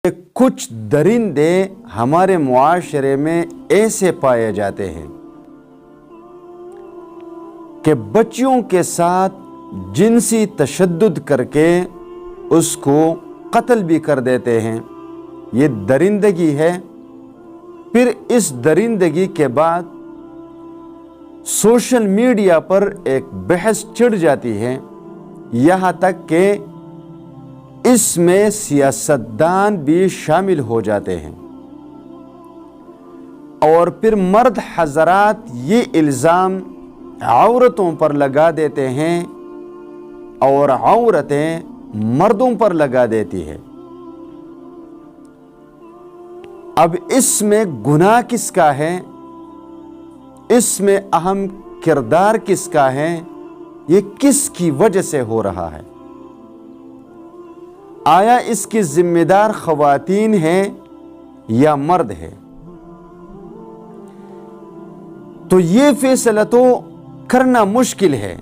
کہ کچھ درندے ہمارے معاشرے میں ایسے پائے جاتے ہیں کہ بچیوں کے ساتھ جنسی تشدد کر کے اس کو قتل بھی کر دیتے ہیں. یہ درندگی ہے. پھر اس درندگی کے بعد سوشل میڈیا پر ایک بحث چڑھ جاتی ہے، یہاں تک کہ اس میں سیاستدان بھی شامل ہو جاتے ہیں. اور پھر مرد حضرات یہ الزام عورتوں پر لگا دیتے ہیں اور عورتیں مردوں پر لگا دیتی ہے. اب اس میں گناہ کس کا ہے؟ اس میں اہم کردار کس کا ہے؟ یہ کس کی وجہ سے ہو رہا ہے؟ آیا اس کی ذمہ دار خواتین ہیں یا مرد ہے؟ تو یہ فیصلہ تو کرنا مشکل ہے،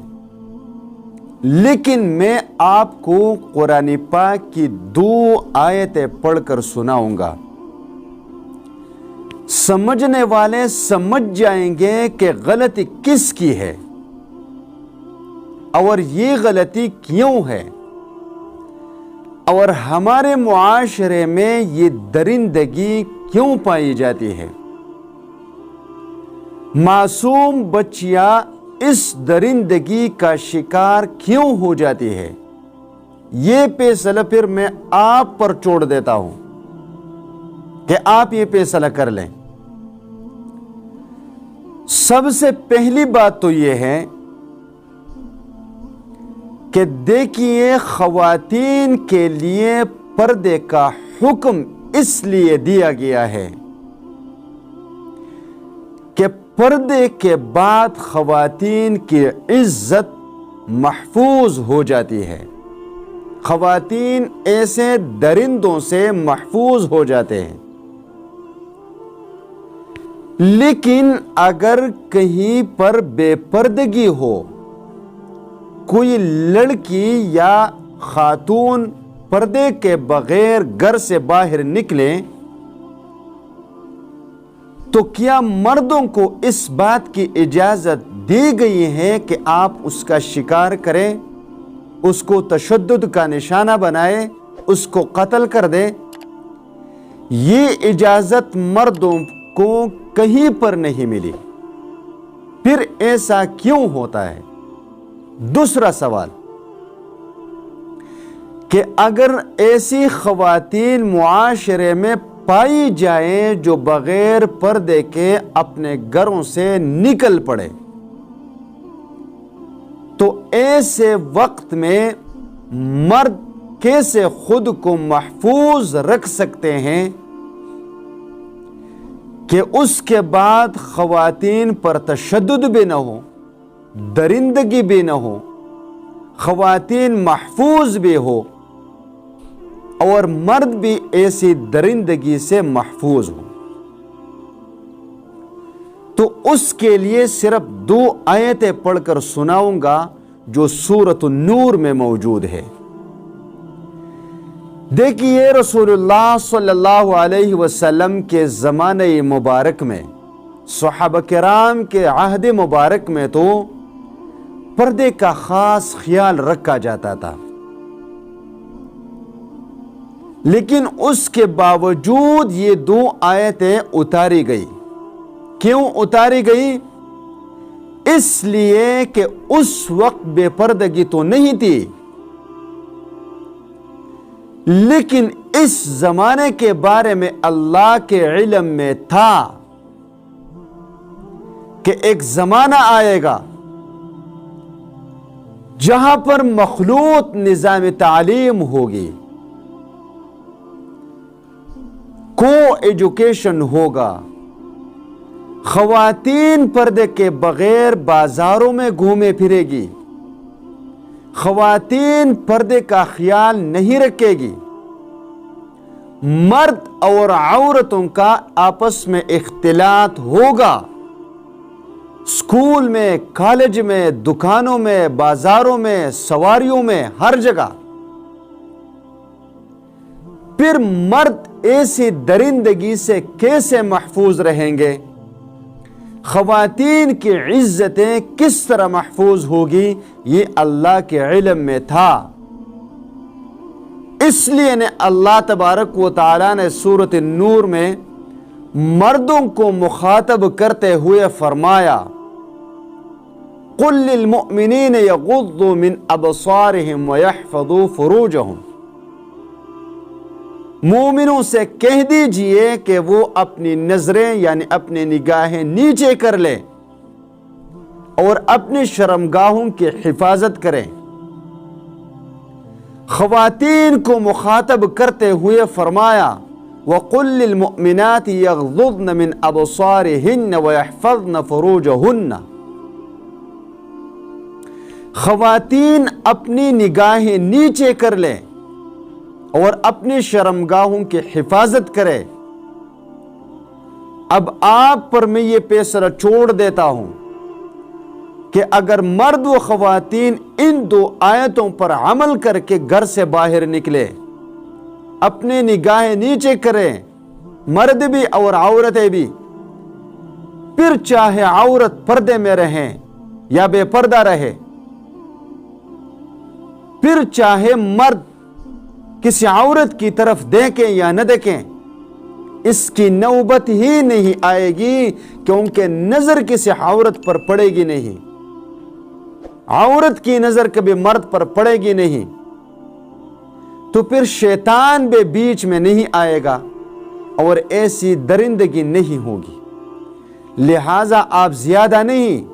لیکن میں آپ کو قرآن پاک کی 2 آیتیں پڑھ کر سناؤں گا. سمجھنے والے سمجھ جائیں گے کہ غلطی کس کی ہے اور یہ غلطی کیوں ہے، اور ہمارے معاشرے میں یہ درندگی کیوں پائی جاتی ہے. معصوم بچیاں اس درندگی کا شکار کیوں ہو جاتی ہے، یہ فیصلہ پھر میں آپ پر چھوڑ دیتا ہوں کہ آپ یہ فیصلہ کر لیں. سب سے پہلی بات تو یہ ہے کہ دیکھیے، خواتین کے لیے پردے کا حکم اس لیے دیا گیا ہے کہ پردے کے بعد خواتین کی عزت محفوظ ہو جاتی ہے. خواتین ایسے درندوں سے محفوظ ہو جاتے ہیں. لیکن اگر کہیں پر بے پردگی ہو، کوئی لڑکی یا خاتون پردے کے بغیر گھر سے باہر نکلے، تو کیا مردوں کو اس بات کی اجازت دی گئی ہے کہ آپ اس کا شکار کریں، اس کو تشدد کا نشانہ بنائیں، اس کو قتل کر دیں؟ یہ اجازت مردوں کو کہیں پر نہیں ملی. پھر ایسا کیوں ہوتا ہے؟ دوسرا سوال کہ اگر ایسی خواتین معاشرے میں پائی جائیں جو بغیر پردے کے اپنے گھروں سے نکل پڑے، تو ایسے وقت میں مرد کیسے خود کو محفوظ رکھ سکتے ہیں کہ اس کے بعد خواتین پر تشدد بھی نہ ہو، درندگی بھی نہ ہو، خواتین محفوظ بھی ہو اور مرد بھی ایسی درندگی سے محفوظ ہو؟ تو اس کے لیے صرف 2 آیتیں پڑھ کر سناؤں گا جو سورۃ النور میں موجود ہے. دیکھیے، رسول اللہ صلی اللہ علیہ وسلم کے زمانہ مبارک میں، صحابہ کرام کے عہد مبارک میں تو پردے کا خاص خیال رکھا جاتا تھا، لیکن اس کے باوجود یہ 2 آیتیں اتاری گئی. کیوں اتاری گئی؟ اس لیے کہ اس وقت بے پردگی تو نہیں تھی، لیکن اس زمانے کے بارے میں اللہ کے علم میں تھا کہ ایک زمانہ آئے گا جہاں پر مخلوط نظام تعلیم ہوگی، کو ایجوکیشن ہوگا، خواتین پردے کے بغیر بازاروں میں گھومے پھرے گی، خواتین پردے کا خیال نہیں رکھے گی، مرد اور عورتوں کا آپس میں اختلاط ہوگا، اسکول میں، کالج میں، دکانوں میں، بازاروں میں، سواریوں میں، ہر جگہ. پھر مرد ایسی درندگی سے کیسے محفوظ رہیں گے؟ خواتین کی عزتیں کس طرح محفوظ ہوگی؟ یہ اللہ کے علم میں تھا، اس لیے نے اللہ تبارک و تعالیٰ نے سورۃ النور میں مردوں کو مخاطب کرتے ہوئے فرمایا قُلْ لِلْمُؤْمِنِينَ يَغُضُّوا مِنْ أَبْصَارِهِمْ وَيَحْفَظُوا فُرُوجَهُمْ، مومنوں سے کہہ دیجئے کہ وہ اپنی نظریں یعنی اپنی نگاہیں نیچے کر لیں اور اپنی شرمگاہوں کی حفاظت کریں۔ خواتین کو مخاطب کرتے ہوئے فرمایا وَقُلْ لِلْمُؤْمِنَاتِ يَغْضُضْنَ مِنْ أَبْصَارِهِنَّ وَيَحْفَظْنَ فُرُوجَهُنَّ، خواتین اپنی نگاہیں نیچے کر لیں اور اپنی شرمگاہوں کی حفاظت کرے۔ اب آپ پر میں یہ فیصلہ چھوڑ دیتا ہوں کہ اگر مرد و خواتین ان دو آیتوں پر عمل کر کے گھر سے باہر نکلے، اپنی نگاہیں نیچے کریں، مرد بھی اور عورتیں بھی، پھر چاہے عورت پردے میں رہیں یا بے پردہ رہے، پھر چاہے مرد کسی عورت کی طرف دیکھیں یا نہ دیکھیں، اس کی نوبت ہی نہیں آئے گی، کیونکہ نظر کسی عورت پر پڑے گی نہیں، عورت کی نظر کبھی مرد پر پڑے گی نہیں، تو پھر شیطان بھی بیچ میں نہیں آئے گا اور ایسی درندگی نہیں ہوگی۔ لہٰذا آپ زیادہ نہیں،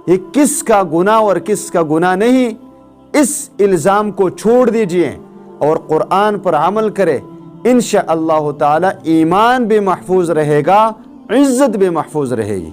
یہ کس کا گناہ اور کس کا گناہ نہیں، اس الزام کو چھوڑ دیجئے اور قرآن پر عمل کرے، انشاءاللہ تعالی ایمان بھی محفوظ رہے گا، عزت بھی محفوظ رہے گی۔